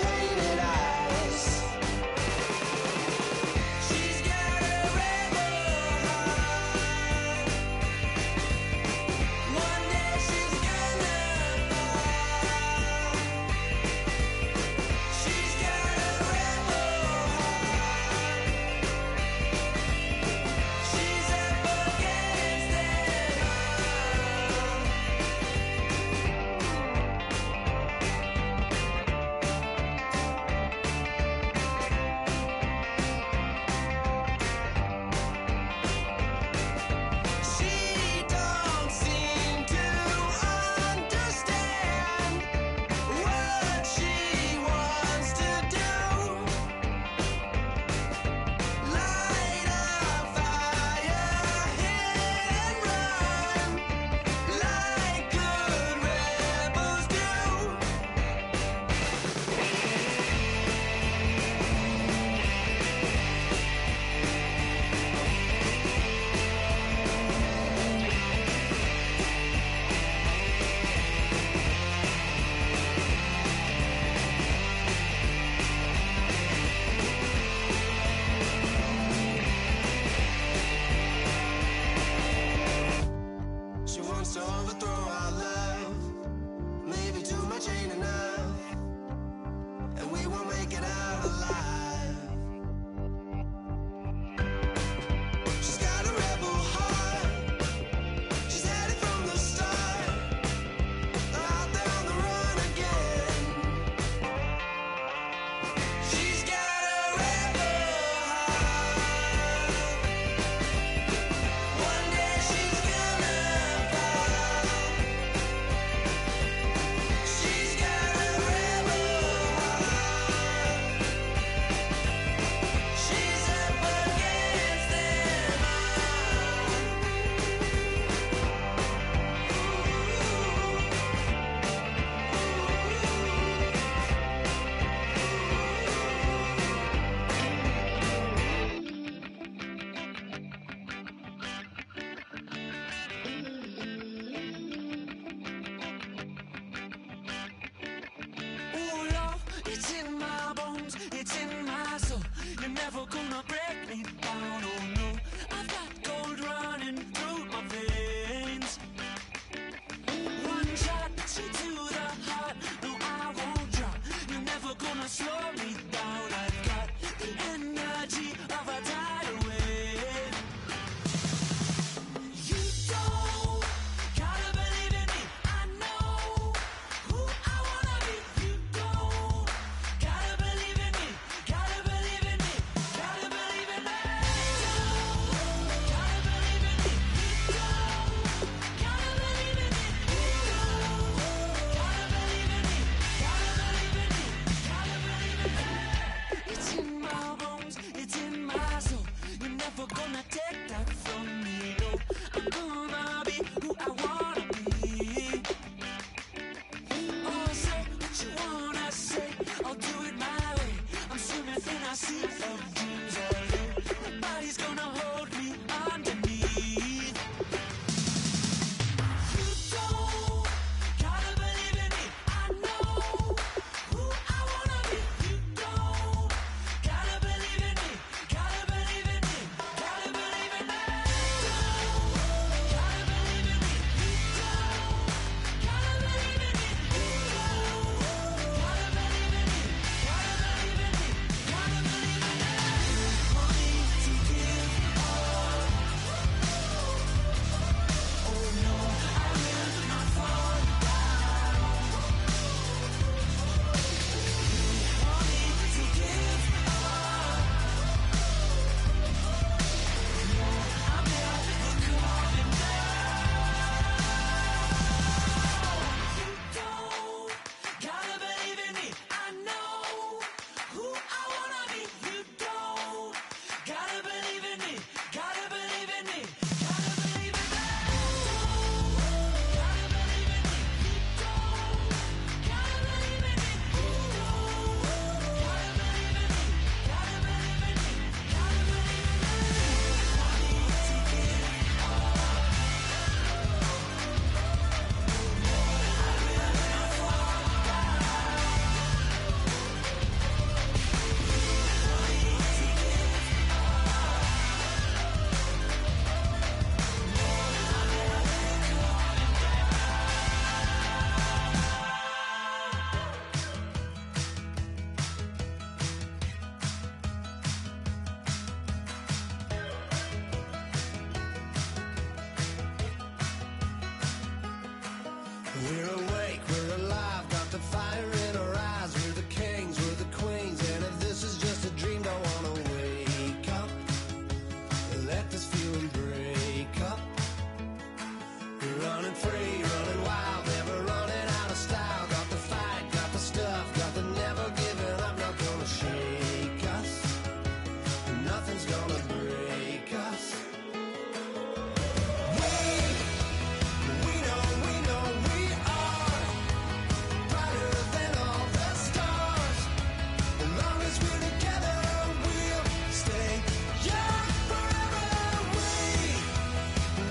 We're awake, we're alive, got the fire in our eyes. We're the kings, we're the queens, and if this is just a dream, don't wanna wake up. Let this feeling break up. We're running free, running wild, never running out of style. Got the fight, got the stuff, got the never giving up. Not gonna shake us, nothing's gonna break us. We know we are brighter than all the stars. As long as we're together, we'll stay young forever.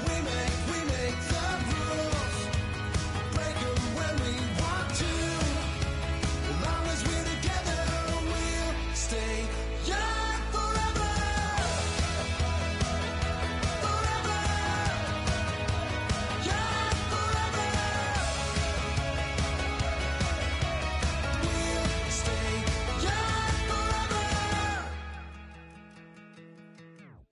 We make the rules, break 'em when we want to. As long as we're together, we'll stay young forever. Forever. Young forever. We'll stay young forever.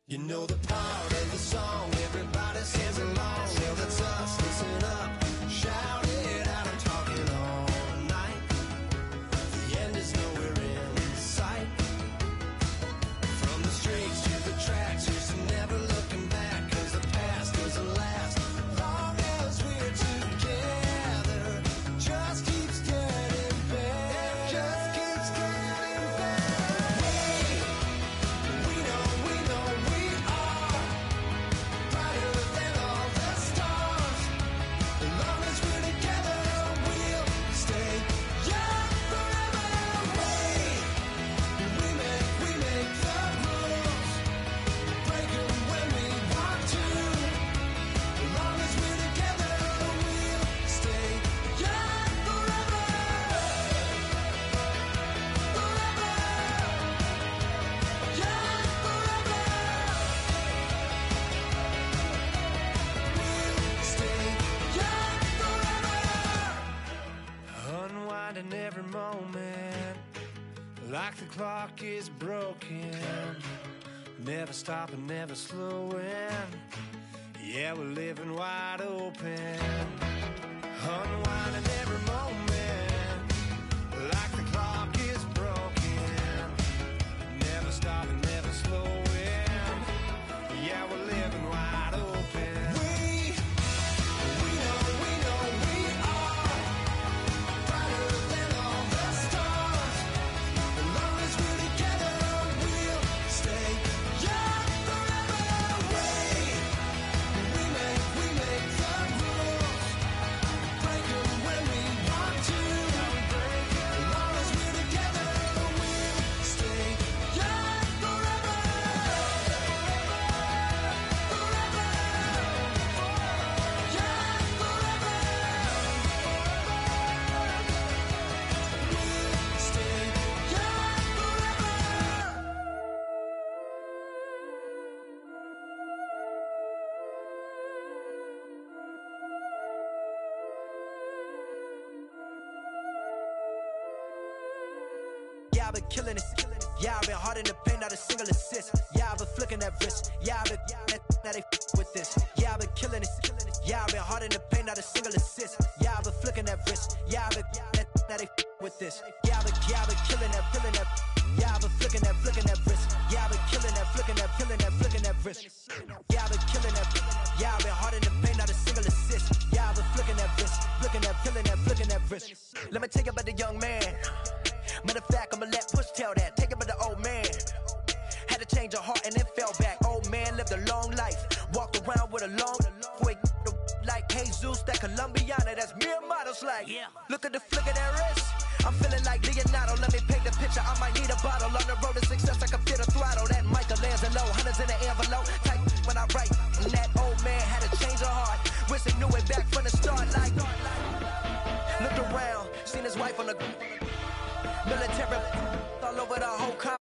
You know the part of the song everybody sings along. Well, that's us. Listen up, shout it out. I'm talking all night. The end is nowhere in sight. From the streets to the tracks, here's to never looking back. 'Cause the past doesn't last long as we're together. Just keeps getting better. Just keeps getting better. We know we are brighter than all the stars. As long as we're together, we'll stay young forever. We make the rules, break 'em when we want to. As long as we're together, we'll stay young forever. Forever. Young forever. We'll stay young forever. Unwinding every moment, like the clock is broken. Never stopping, never slowing. Yeah, we're living wide open. Unwinding every moment, like the clock is broken. Never stopping, never slowing. Yeah, we're living wide open. We know we are brighter than all the stars. As long as we're together, we'll stay young forever. We make the rules, break 'em when we want to. As long as we're together, we'll stay young forever. Forever. Young forever. We'll stay young forever. Yeah, I've been killing it. Yeah, I've been hard in the paint, not a single assist. Yeah, I've been flicking that wrist. Yeah, I've been now they with this. Yeah, I've been killing it. Yeah, I've been hard in the paint, not a single assist. Yeah, I've been flicking that wrist. Yeah, I've been now they with this. Yeah, I've been killing that. Yeah, I've been flicking that wrist. Yeah, I've been killing that, flicking that wrist. Yeah, I've been killing that. Yeah, I've been hard in the paint, not a single assist. Yeah, I've been flicking that wrist, flicking that wrist. Let me tell you about the young man. Matter of fact, I'ma let Push tell that. Take it about the old man. Had to change her heart and then fell back. Old man lived a long life. Walked around with a long boy like Jesus, that Colombiana. That's mere models like. Look at the flick of that wrist. I'm feeling like Leonardo. Let me paint the picture. I might need a bottle. On the road to success, I can feel the throttle. That Michelangelo, hundreds in the envelope. Type when I write. And that old man had to change her heart. Wish he knew it back from the start. Like, looked around, seen his wife on the military all over the whole country.